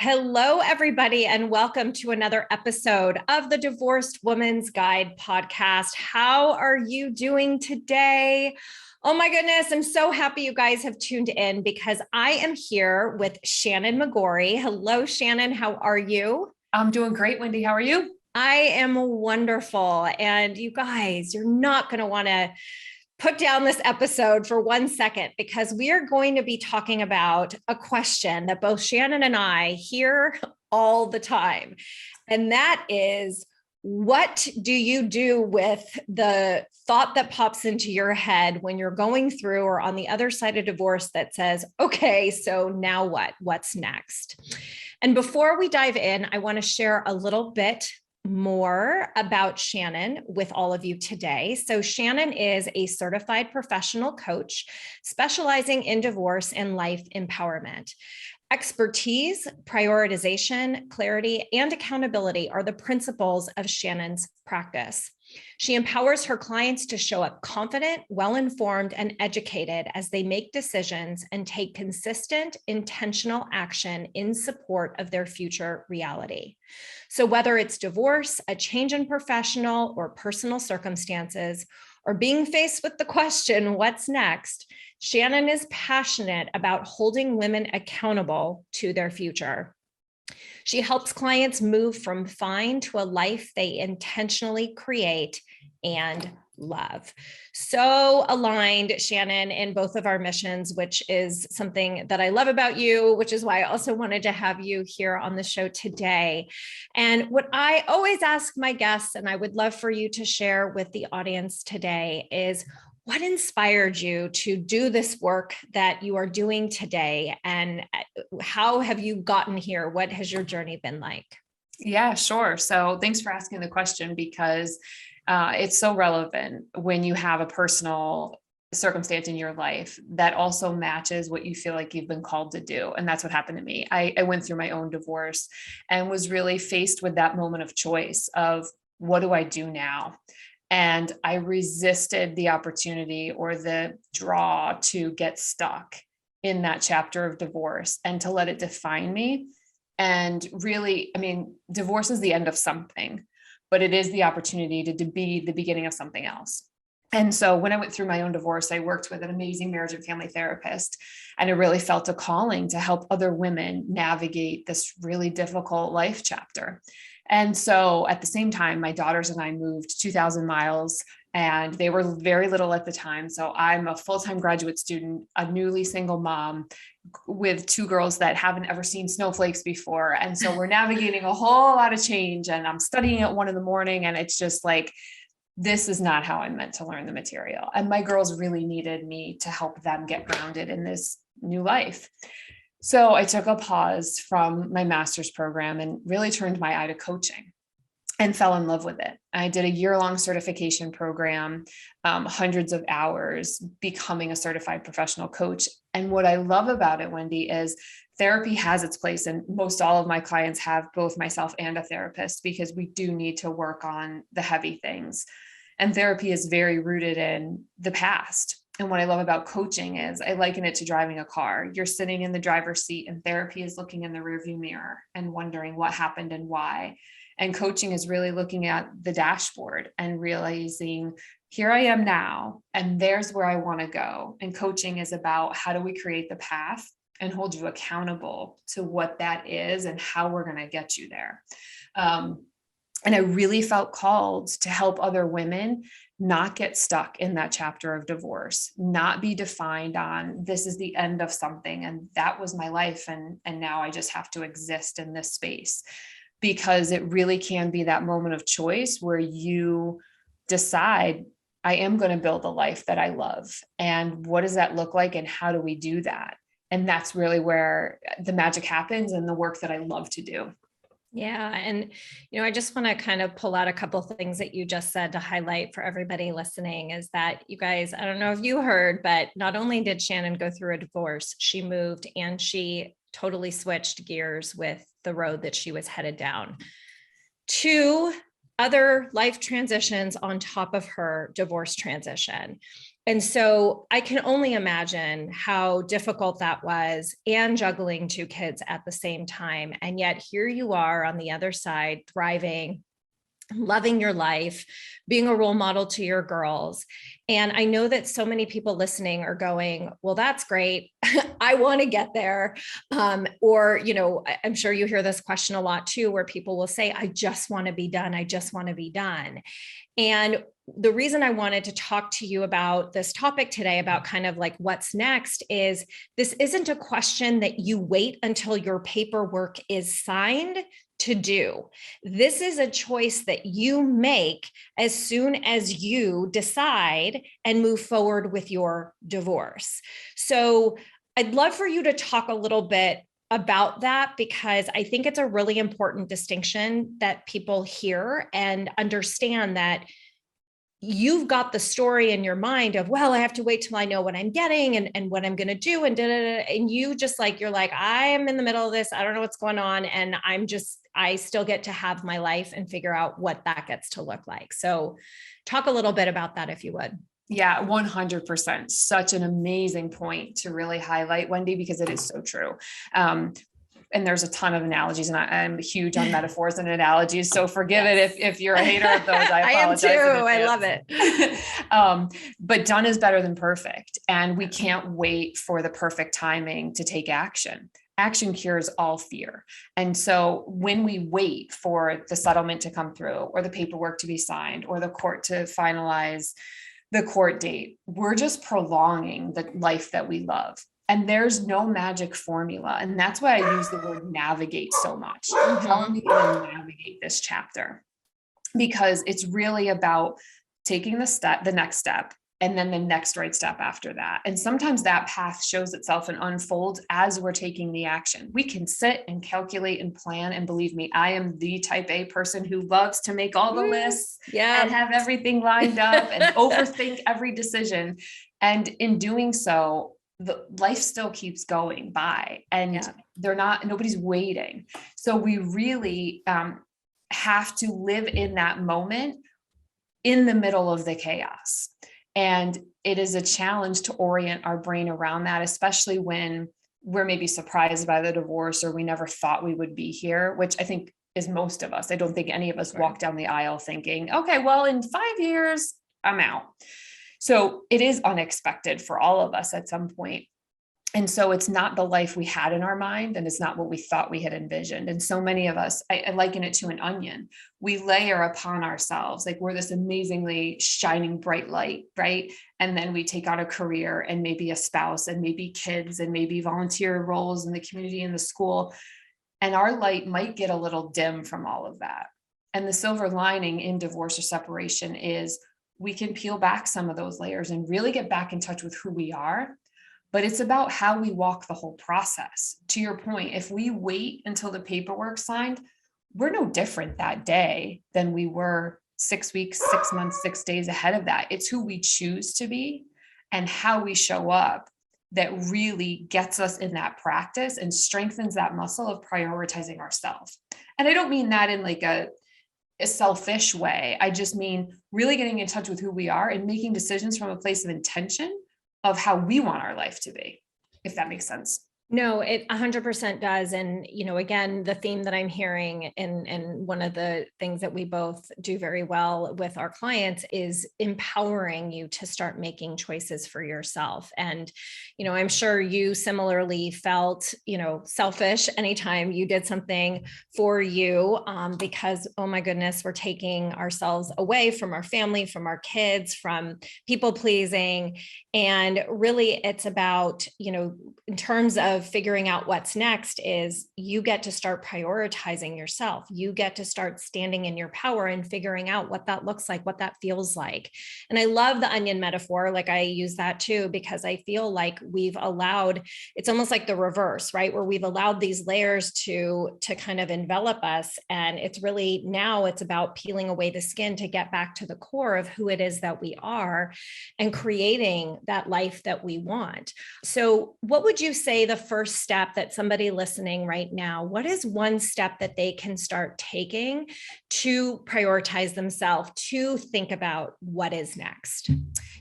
Hello, everybody, and welcome to another episode of the Divorced Woman's Guide podcast. How are you doing today? Oh my goodness, I'm so happy you guys have tuned in because I am here with Shannon McGorry. Hello, Shannon. How are you? I'm doing great, Wendy. How are you? I am wonderful. And you guys, you're not going to want to put down this episode for 1 second because we are going to be talking about a question that both Shannon and I hear all the time. And that is, what do you do with the thought that pops into your head when you're going through or on the other side of divorce that says, okay, so now what? What's next? And before we dive in, I want to share a little bit more about Shannon with all of you today. So Shannon is a certified professional coach specializing in divorce and life empowerment. Expertise, prioritization, clarity, and accountability are the principles of Shannon's practice. She empowers her clients to show up confident, well-informed, and educated as they make decisions and take consistent, intentional action in support of their future reality. So whether it's divorce, a change in professional or personal circumstances, or being faced with the question, what's next? Shannon is passionate about holding women accountable to their future. She helps clients move from fine to a life they intentionally create and love. So aligned, Shannon, in both of our missions, which is something that I love about you, which is why I also wanted to have you here on the show today. And what I always ask my guests, and I would love for you to share with the audience today, is what inspired you to do this work that you are doing today? And how have you gotten here? What has your journey been like? Yeah, sure. So thanks for asking the question because it's so relevant when you have a personal circumstance in your life that also matches what you feel like you've been called to do. And that's what happened to me. I went through my own divorce and was really faced with that moment of choice of what do I do now? And I resisted the opportunity or the draw to get stuck in that chapter of divorce and to let it define me. And really, I mean, divorce is the end of something, but it is the opportunity to be the beginning of something else. And so when I went through my own divorce, I worked with an amazing marriage and family therapist, and I really felt a calling to help other women navigate this really difficult life chapter. And so at the same time, my daughters and I moved 2,000 miles, and they were very little at the time. So I'm a full-time graduate student, a newly single mom with two girls that haven't ever seen snowflakes before. And so we're navigating a whole lot of change, and I'm studying at 1 a.m. and it's just like, this is not how I'm meant to learn the material. And my girls really needed me to help them get grounded in this new life. So I took a pause from my master's program and really turned my eye to coaching and fell in love with it. I did a year-long certification program, hundreds of hours, becoming a certified professional coach. And what I love about it, Wendy, is therapy has its place. And most all of my clients have both myself and a therapist because we do need to work on the heavy things. And therapy is very rooted in the past. And what I love about coaching is I liken it to driving a car. You're sitting in the driver's seat and therapy is looking in the rearview mirror and wondering what happened and why. And coaching is really looking at the dashboard and realizing, here I am now, and there's where I want to go. And coaching is about how do we create the path and hold you accountable to what that is and how we're going to get you there. And I really felt called to help other women not get stuck in that chapter of divorce, not be defined on this is the end of something. And that was my life. And now I just have to exist in this space, because it really can be that moment of choice where you decide, I am going to build a life that I love. And what does that look like? And how do we do that? And that's really where the magic happens and the work that I love to do. Yeah. And, I just want to kind of pull out a couple of things that you just said to highlight for everybody listening is that you guys, I don't know if you heard, but not only did Shannon go through a divorce, she moved and she totally switched gears with the road that she was headed down. 2 other life transitions on top of her divorce transition. And so I can only imagine how difficult that was, and juggling two kids at the same time. And yet here you are on the other side, thriving, loving your life, being a role model to your girls. And I know that so many people listening are going, well, that's great. I want to get there. Or, I'm sure you hear this question a lot too, where people will say, I just want to be done. I just want to be done. And the reason I wanted to talk to you about this topic today, about kind of like what's next, is this isn't a question that you wait until your paperwork is signed to do. This is a choice that you make as soon as you decide and move forward with your divorce. So I'd love for you to talk a little bit about that, because I think it's a really important distinction that people hear and understand, that you've got the story in your mind of, well, I have to wait till I know what I'm getting and what I'm going to do. And and you just like, you're like, I am in the middle of this. I don't know what's going on. And I still get to have my life and figure out what that gets to look like. So talk a little bit about that, if you would. Yeah, 100%. Such an amazing point to really highlight, Wendy, because it is so true. And there's a ton of analogies, and I'm huge on metaphors and analogies. So forgive it if you're a hater of those. I apologize. I am too. I love it. But done is better than perfect. And we can't wait for the perfect timing to take action. Action cures all fear. And so when we wait for the settlement to come through, or the paperwork to be signed, or the court to finalize the court date, we're just prolonging the life that we love. And there's no magic formula. And that's why I use the word navigate so much. How are we going to navigate this chapter? Because it's really about taking the next step, and then the next right step after that. And sometimes that path shows itself and unfolds as we're taking the action. We can sit and calculate and plan. And believe me, I am the type A person who loves to make all the lists and have everything lined up and overthink every decision. And in doing so, the life still keeps going by, and nobody's waiting. So we really have to live in that moment in the middle of the chaos. And it is a challenge to orient our brain around that, especially when we're maybe surprised by the divorce, or we never thought we would be here, which I think is most of us. I don't think any of us walk down the aisle thinking, okay, well, in 5 years, I'm out. So it is unexpected for all of us at some point. And so it's not the life we had in our mind, and it's not what we thought we had envisioned. And so many of us, I liken it to an onion. We layer upon ourselves, like we're this amazingly shining bright light, right? And then we take on a career, and maybe a spouse, and maybe kids, and maybe volunteer roles in the community and the school. And our light might get a little dim from all of that. And the silver lining in divorce or separation is we can peel back some of those layers and really get back in touch with who we are. But it's about how we walk the whole process. To your point, if we wait until the paperwork's signed, we're no different that day than we were 6 weeks, 6 months, 6 days ahead of that. It's who we choose to be and how we show up that really gets us in that practice and strengthens that muscle of prioritizing ourselves. And I don't mean that in like a selfish way. I just mean really getting in touch with who we are and making decisions from a place of intention of how we want our life to be, if that makes sense. No, it 100% does. And, again, the theme that I'm hearing, and one of the things that we both do very well with our clients, is empowering you to start making choices for yourself. And, I'm sure you similarly felt, selfish anytime you did something for you, because, oh my goodness, we're taking ourselves away from our family, from our kids, from people pleasing. And really it's about, in terms of figuring out what's next, is you get to start prioritizing yourself. You get to start standing in your power and figuring out what that looks like, what that feels like. And I love the onion metaphor. Like I use that too, because I feel like we've allowed, it's almost like the reverse, right? Where we've allowed these layers to kind of envelop us. And it's really, now it's about peeling away the skin to get back to the core of who it is that we are and creating that life that we want. So what would you say the first step that somebody listening right now, what is one step that they can start taking to prioritize themselves, to think about what is next?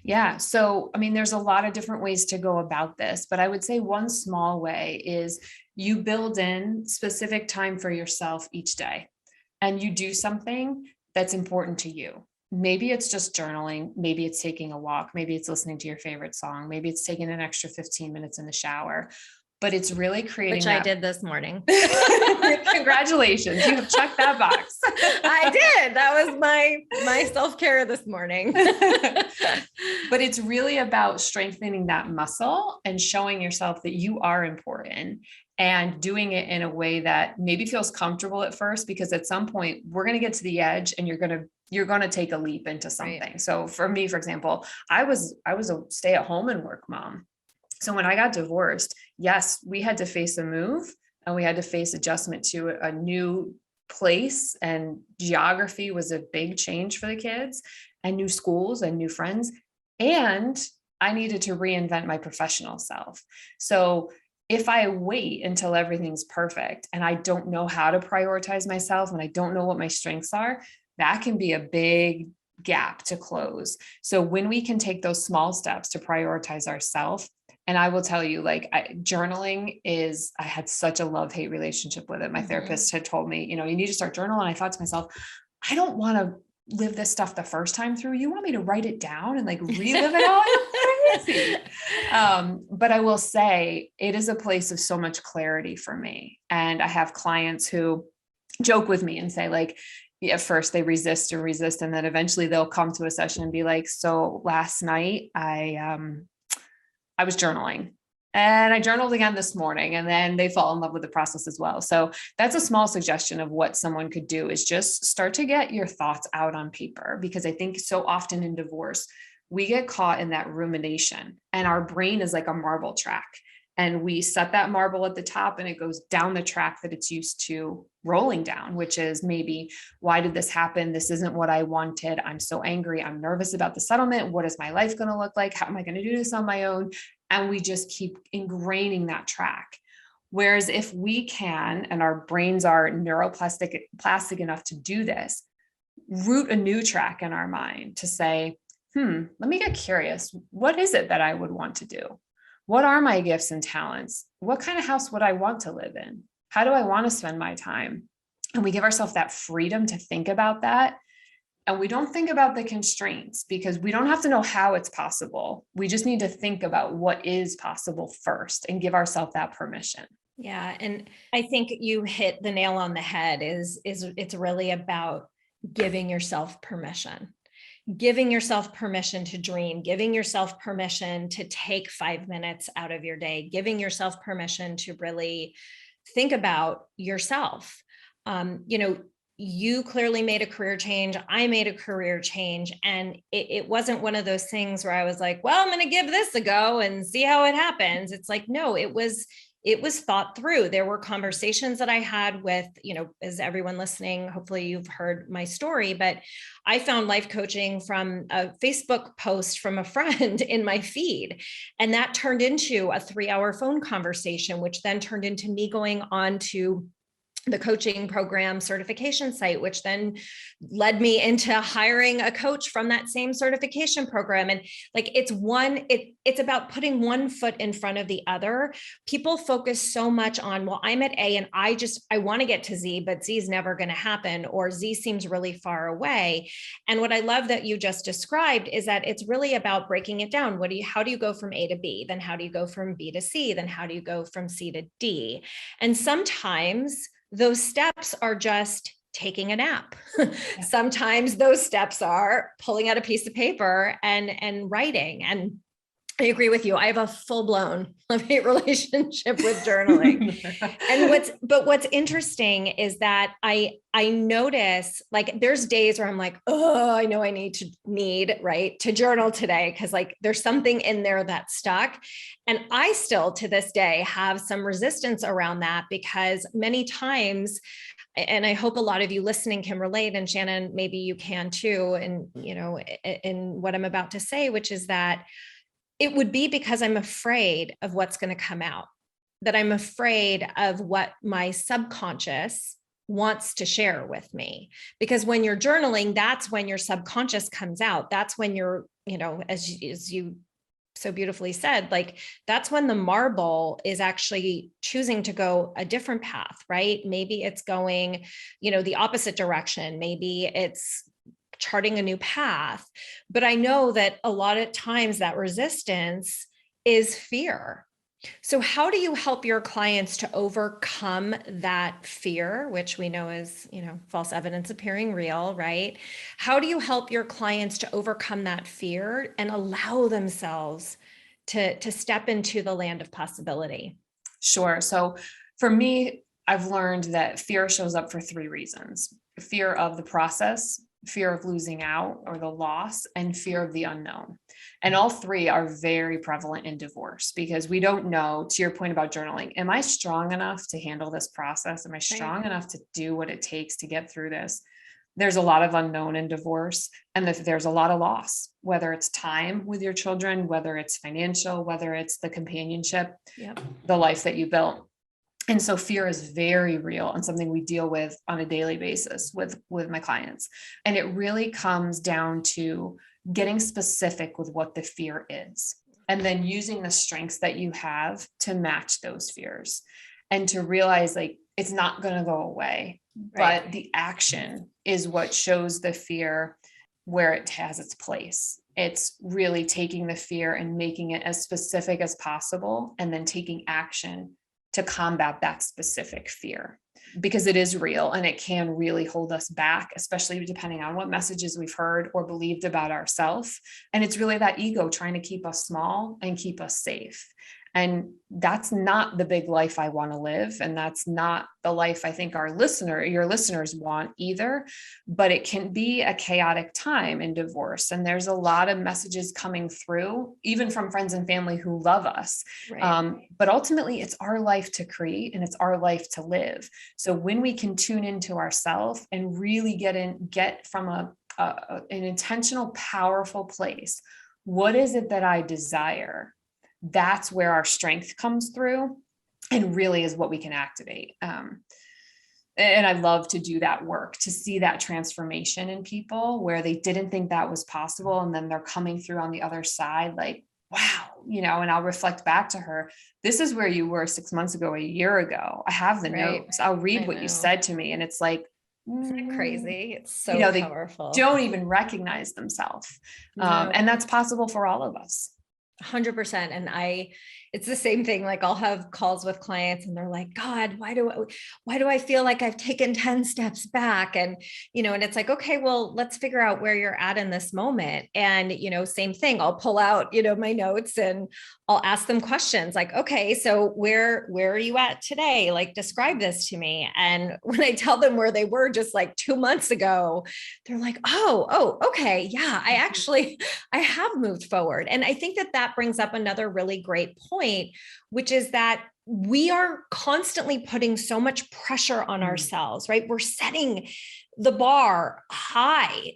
Yeah. So, I mean, there's a lot of different ways to go about this, but I would say one small way is you build in specific time for yourself each day and you do something that's important to you. Maybe it's just journaling. Maybe it's taking a walk. Maybe it's listening to your favorite song. Maybe it's taking an extra 15 minutes in the shower, but it's really creating Which I did this morning. Congratulations. You have checked that box. I did. That was my self-care this morning. But it's really about strengthening that muscle and showing yourself that you are important and doing it in a way that maybe feels comfortable at first, because at some point we're going to get to the edge and you're going to take a leap into something. Right. So for me, for example, I was a stay at home and work mom. So when I got divorced, yes, we had to face a move and we had to face adjustment to a new place, and geography was a big change for the kids, and new schools and new friends. And I needed to reinvent my professional self. So if I wait until everything's perfect and I don't know how to prioritize myself and I don't know what my strengths are, that can be a big gap to close. So when we can take those small steps to prioritize ourselves, and I will tell you, like, journaling is, I had such a love-hate relationship with it. My therapist had told me, you need to start journaling. And I thought to myself, I don't want to live this stuff the first time through. You want me to write it down and like relive it all? You're crazy. But I will say it is a place of so much clarity for me. And I have clients who joke with me and say, like, at first they resist and resist. And then eventually they'll come to a session and be like, so last night I was journaling and I journaled again this morning, and then they fall in love with the process as well. So that's a small suggestion of what someone could do, is just start to get your thoughts out on paper. Because I think so often in divorce, we get caught in that rumination and our brain is like a marble track. And we set that marble at the top and it goes down the track that it's used to rolling down, which is maybe, why did this happen? This isn't what I wanted. I'm so angry. I'm nervous about the settlement. What is my life going to look like? How am I going to do this on my own? And we just keep ingraining that track. Whereas if we can, and our brains are neuroplastic enough to do this, root a new track in our mind to say, let me get curious. What is it that I would want to do? What are my gifts and talents? What kind of house would I want to live in? How do I want to spend my time? And we give ourselves that freedom to think about that. And we don't think about the constraints, because we don't have to know how it's possible. We just need to think about what is possible first and give ourselves that permission. Yeah. And I think you hit the nail on the head. It's really about giving yourself permission. Giving yourself permission to dream, giving yourself permission to take 5 minutes out of your day, giving yourself permission to really think about yourself. You clearly made a career change. I made a career change. And it wasn't one of those things where I was like, well, I'm going to give this a go and see how it happens. It's like, no, it was thought through. There were conversations that I had with, as everyone listening, hopefully you've heard my story, but I found life coaching from a Facebook post from a friend in my feed. And that turned into a 3-hour phone conversation, which then turned into me going on to the coaching program certification site, which then led me into hiring a coach from that same certification program. And like, it's about putting one foot in front of the other. People focus so much on, well, I'm at A and I want to get to Z, but Z is never going to happen, or Z seems really far away. And what I love that you just described is that it's really about breaking it down. How do you go from A to B? Then how do you go from B to C? Then how do you go from C to D? And sometimes those steps are just taking a nap. Sometimes those steps are pulling out a piece of paper and writing. And I agree with you. I have a full-blown love-hate relationship with journaling. And what's interesting is that I notice, like, there's days where I'm like, oh, I know I need to journal today, because like there's something in there that's stuck. And I still to this day have some resistance around that, because many times, and I hope a lot of you listening can relate, and Shannon, maybe you can too, and in what I'm about to say, which is that it would be because I'm afraid of what's going to come out, that I'm afraid of what my subconscious wants to share with me. Because when you're journaling, that's when your subconscious comes out. That's when you're as you so beautifully said, like that's when the marble is actually choosing to go a different path, right? Maybe it's going, the opposite direction. Maybe it's charting a new path. But I know that a lot of times that resistance is fear. So how do you help your clients to overcome that fear, which we know is, false evidence appearing real, right? How do you help your clients to overcome that fear and allow themselves to step into the land of possibility? Sure. So for me, I've learned that fear shows up for three reasons: fear of the process, fear of losing out or the loss, and fear of the unknown. And all three are very prevalent in divorce because we don't know, to your point about journaling, am I strong enough to handle this process? Am I strong enough to do what it takes to get through this? There's a lot of unknown in divorce, and there's a lot of loss, whether it's time with your children, whether it's financial, whether it's the companionship, the life that you built. And so fear is very real and something we deal with on a daily basis with my clients. And it really comes down to getting specific with what the fear is, and then using the strengths that you have to match those fears, and to realize like it's not going to go away, but the action is what shows the fear where it has its place. It's really taking the fear and making it as specific as possible, and then taking action to combat that specific fear, because it is real and it can really hold us back, especially depending on what messages we've heard or believed about ourselves. And it's really that ego trying to keep us small and keep us safe. And that's not the big life I want to live. And that's not the life I think your listeners want either. But it can be a chaotic time in divorce. And there's a lot of messages coming through, even from friends and family who love us. But ultimately, it's our life to create and it's our life to live. So when we can tune into ourselves and really get from an intentional, powerful place, what is it that I desire? That's where our strength comes through and really is what we can activate. And I love to do that work, to see that transformation in people where they didn't think that was possible. And then they're coming through on the other side, like, wow, and I'll reflect back to her, this is where you were 6 months ago, a year ago. I have the notes. I'll read what you said to me. And it's like, isn't that crazy? It's so powerful. They don't even recognize themselves. And that's possible for all of us. 100%. And it's the same thing. Like I'll have calls with clients and they're like, God, why do I feel like I've taken 10 steps back? And, and it's like, okay, well, let's figure out where you're at in this moment. And, same thing, I'll pull out, my notes and I'll ask them questions like, okay, so where are you at today? Like, describe this to me. And when I tell them where they were just like 2 months ago, they're like, oh, okay. Yeah, I have moved forward. And I think that brings up another really great point, which is that we are constantly putting so much pressure on ourselves, right? We're setting the bar high,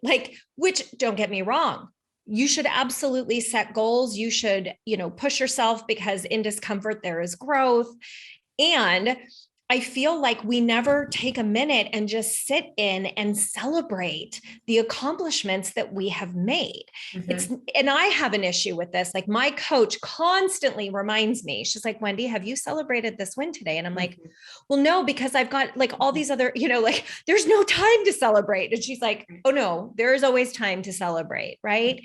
which, don't get me wrong, you should absolutely set goals. You should, push yourself, because in discomfort, there is growth. And I feel like we never take a minute and just sit in and celebrate the accomplishments that we have made. And I have an issue with this. Like my coach constantly reminds me, she's like, Wendy, have you celebrated this win today? And I'm like, well, no, because I've got like all these other, there's no time to celebrate. And she's like, oh no, there is always time to celebrate. Right.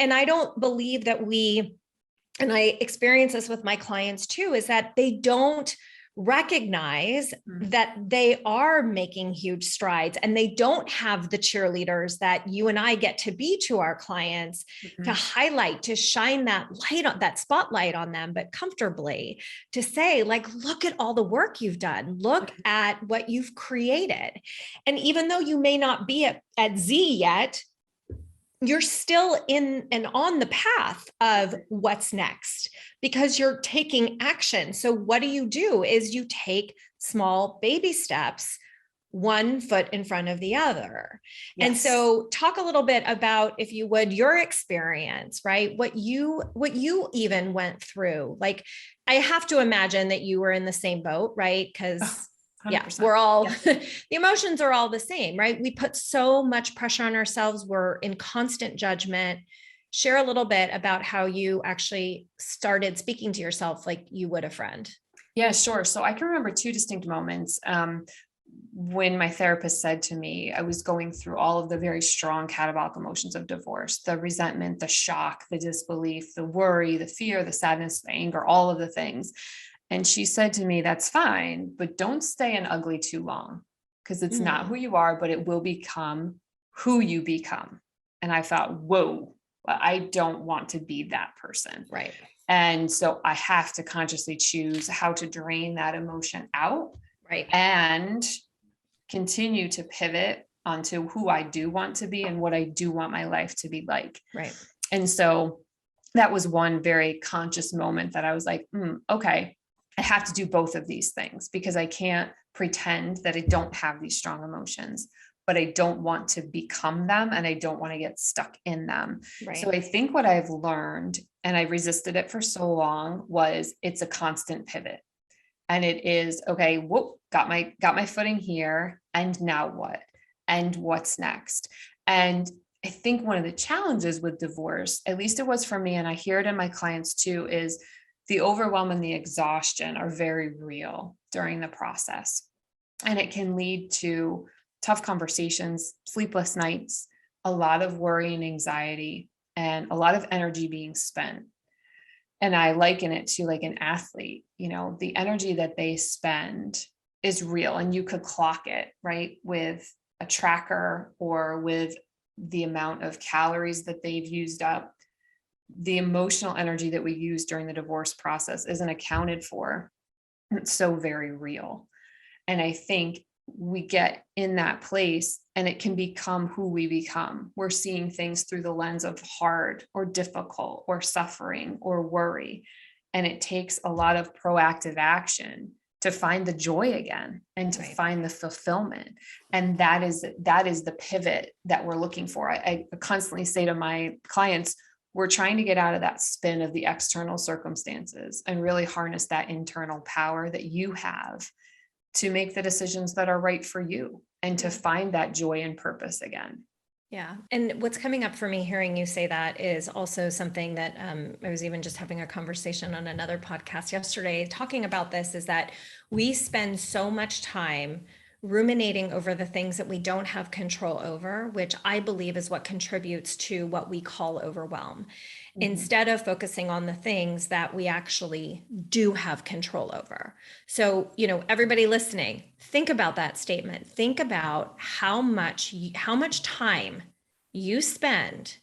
And I don't believe that and I experience this with my clients too, is that they don't recognize that they are making huge strides, and they don't have the cheerleaders that you and I get to be to our clients to highlight, to shine that light on that spotlight on them, but comfortably to say, like, look at all the work you've done, look at what you've created. And even though you may not be at Z yet, you're still in and on the path of what's next, because you're taking action. So what do is you take small baby steps, one foot in front of the other. Yes. And so talk a little bit about, if you would, your experience, right? What you even went through. Like, I have to imagine that you were in the same boat, right? Because we're all, the emotions are all the same, right? We put so much pressure on ourselves. We're in constant judgment. share a little bit about how you actually started speaking to yourself like you would a friend. Yeah, sure. So I can remember two distinct moments. When my therapist said to me, I was going through all of the very strong catabolic emotions of divorce, the resentment, the shock, the disbelief, the worry, the fear, the sadness, the anger, all of the things. And she said to me, that's fine, but don't stay in ugly too long, because it's not who you are, but it will become who you become. And I thought, whoa, I don't want to be that person. Right. And so I have to consciously choose how to drain that emotion out. Right. And continue to pivot onto who I do want to be and what I do want my life to be like. Right. And so that was one very conscious moment that I was like, okay, I have to do both of these things, because I can't pretend that I don't have these strong emotions, but I don't want to become them and I don't want to get stuck in them. Right. So I think what I've learned, and I resisted it for so long, was it's a constant pivot. And it is, okay, whoop, got my footing here. And now what? And what's next? And I think one of the challenges with divorce, at least it was for me, and I hear it in my clients too, is the overwhelm and the exhaustion are very real during the process. And it can lead to tough conversations, sleepless nights, a lot of worry and anxiety, and a lot of energy being spent. And I liken it to like an athlete, the energy that they spend is real, and you could clock it, right, with a tracker or with the amount of calories that they've used up. The emotional energy that we use during the divorce process isn't accounted for. It's so very real. And I think we get in that place and it can become who we become. We're seeing things through the lens of hard or difficult or suffering or worry. And it takes a lot of proactive action to find the joy again and to find the fulfillment. And that is the pivot that we're looking for. I constantly say to my clients, we're trying to get out of that spin of the external circumstances and really harness that internal power that you have to make the decisions that are right for you and to find that joy and purpose again. Yeah. And what's coming up for me hearing you say that is also something that I was even just having a conversation on another podcast yesterday talking about this, is that we spend so much time ruminating over the things that we don't have control over, which I believe is what contributes to what we call overwhelm, instead of focusing on the things that we actually do have control over. So, everybody listening, think about that statement. Think about how much time you spend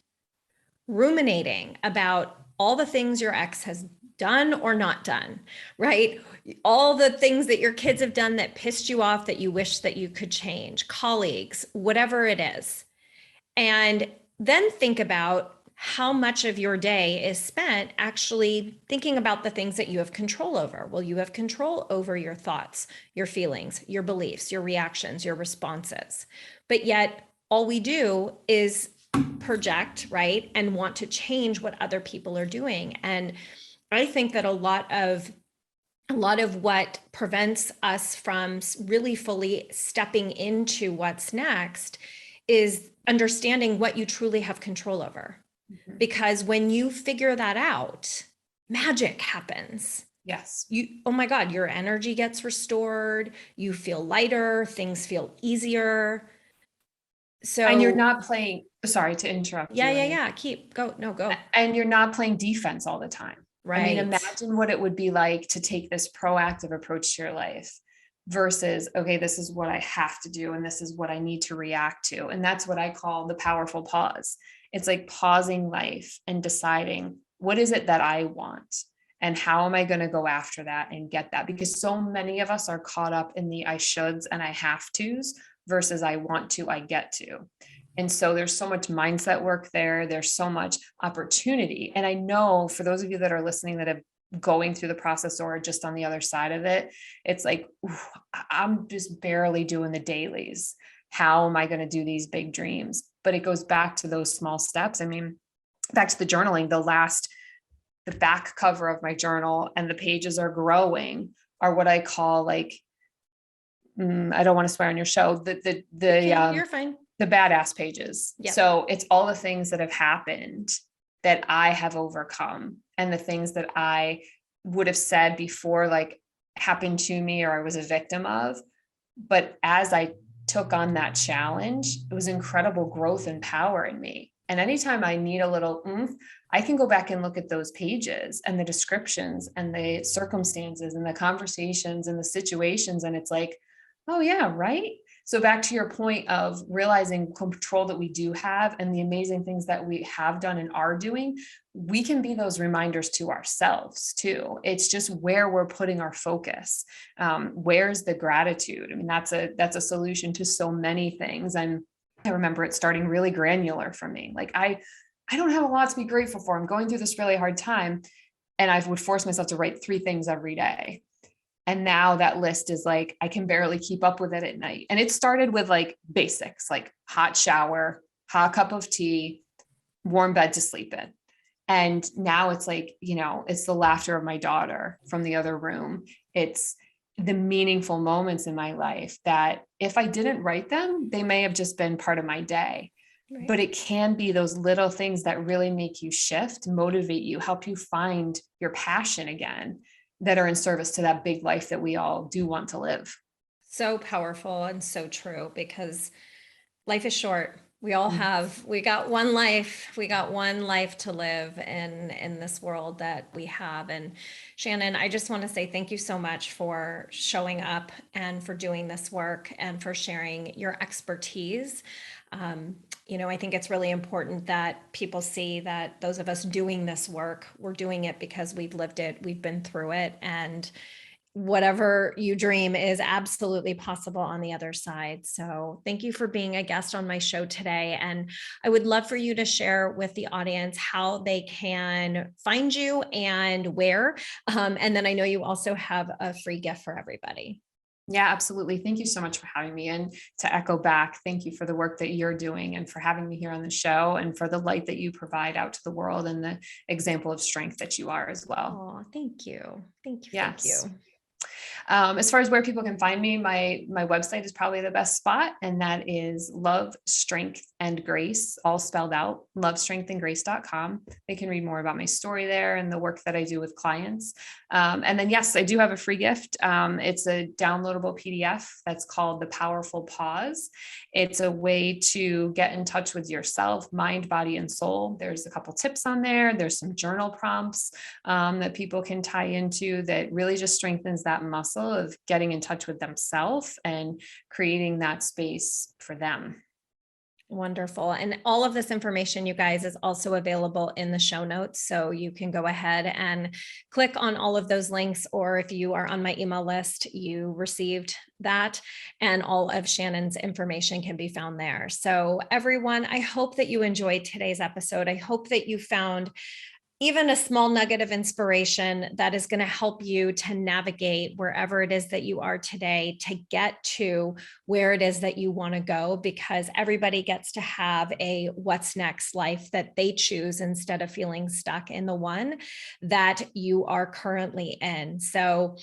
ruminating about all the things your ex has done or not done, right? All the things that your kids have done that pissed you off that you wish that you could change, colleagues, whatever it is. And then think about how much of your day is spent actually thinking about the things that you have control over. Well, you have control over your thoughts, your feelings, your beliefs, your reactions, your responses. But yet all we do is project, right? And want to change what other people are doing. And I think that a lot of what prevents us from really fully stepping into what's next is understanding what you truly have control over. Because when you figure that out, magic happens. Yes. Oh my God, your energy gets restored. You feel lighter. Things feel easier. So, and you're not playing, sorry to interrupt. Yeah. Go. And you're not playing defense all the time. Right. I mean, imagine what it would be like to take this proactive approach to your life versus, okay, this is what I have to do. And this is what I need to react to. And that's what I call the powerful pause. It's like pausing life and deciding, what is it that I want? And how am I going to go after that and get that? Because so many of us are caught up in the I shoulds and I have tos versus I want to, I get to. And so there's so much mindset work there. There's so much opportunity. And I know for those of you that are listening that have going through the process or just on the other side of it, it's like, I'm just barely doing the dailies. How am I going to do these big dreams? But it goes back to those small steps. I mean, back to the journaling, the back cover of my journal and the pages are growing are what I call like, I don't want to swear on your show, You're fine. The badass pages. Yep. So it's all the things that have happened that I have overcome and the things that I would have said before, like happened to me or I was a victim of. But as I took on that challenge, it was incredible growth and power in me. And anytime I need a little oomph, I can go back and look at those pages and the descriptions and the circumstances and the conversations and the situations. And it's like, oh yeah, right. So back to your point of realizing control that we do have and the amazing things that we have done and are doing, we can be those reminders to ourselves too. It's just where we're putting our focus. Where's the gratitude? I mean, that's a solution to so many things. And I remember it starting really granular for me. Like I don't have a lot to be grateful for. I'm going through this really hard time. And I would force myself to write 3 things every day. And now that list is like, I can barely keep up with it at night. And it started with like basics, like hot shower, hot cup of tea, warm bed to sleep in. And now it's like, it's the laughter of my daughter from the other room. It's the meaningful moments in my life that if I didn't write them, they may have just been part of my day. Right. But it can be those little things that really make you shift, motivate you, help you find your passion again, that are in service to that big life that we all do want to live. So powerful and so true, because life is short. We got one life to live in this world that we have. And Shannon, I just want to say thank you so much for showing up and for doing this work and for sharing your expertise. I think it's really important that people see that those of us doing this work, we're doing it because we've lived it, we've been through it, and whatever you dream is absolutely possible on the other side. So thank you for being a guest on my show today. And I would love for you to share with the audience how they can find you and where. And then I know you also have a free gift for everybody. Yeah, absolutely. Thank you so much for having me. And to echo back, thank you for the work that you're doing and for having me here on the show and for the light that you provide out to the world and the example of strength that you are as well. Oh, thank you. Thank you. Yes. Thank you. As far as where people can find me, my website is probably the best spot. And that is Love, Strength, and Grace, all spelled out, lovestrengthandgrace.com. They can read more about my story there and the work that I do with clients. And then, yes, I do have a free gift. It's a downloadable PDF that's called The Powerful Pause. It's a way to get in touch with yourself, mind, body, and soul. There's a couple tips on there. There's some journal prompts that people can tie into that really just strengthens that muscle of getting in touch with themselves and creating that space for them. Wonderful. And all of this information, you guys, is also available in the show notes. So you can go ahead and click on all of those links, or if you are on my email list, you received that, and all of Shannon's information can be found there. So everyone, I hope that you enjoyed today's episode. I hope that you found even a small nugget of inspiration that is going to help you to navigate wherever it is that you are today to get to where it is that you want to go, because everybody gets to have a what's next life that they choose instead of feeling stuck in the one that you are currently in. So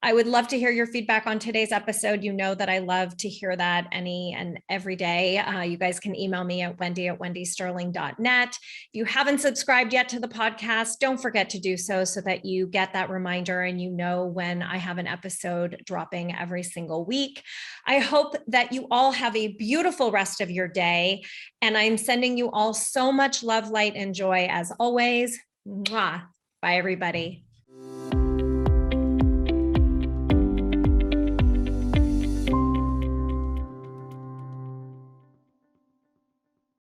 I would love to hear your feedback on today's episode. You know that I love to hear that any and every day. You guys can email me at wendy@wendysterling.net. If you haven't subscribed yet to the podcast, don't forget to do so that you get that reminder and you know when I have an episode dropping every single week. I hope that you all have a beautiful rest of your day, and I'm sending you all so much love, light, and joy as always. Mwah. Bye, everybody.